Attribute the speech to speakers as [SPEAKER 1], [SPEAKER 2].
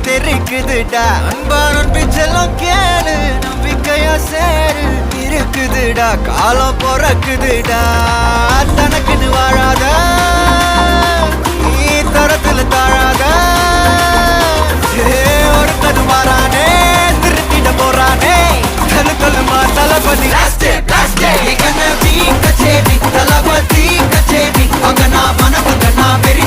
[SPEAKER 1] தெரிக்குதுடா அன்பான பிச்செல்லாம் கேளு நம்பிக்கையா சேரு இருக்குதுடா காலம் பொறக்குதுடா தனக்குன்னு வாழாத நீ தரத்துல தாழாத ஒரு கது மாறானே திருத்திட போறானே தலு தலுமா தளபதி கச்சேரி தளபதி கச்சேரி அங்க நான் மனசுங்க நான் பெரிய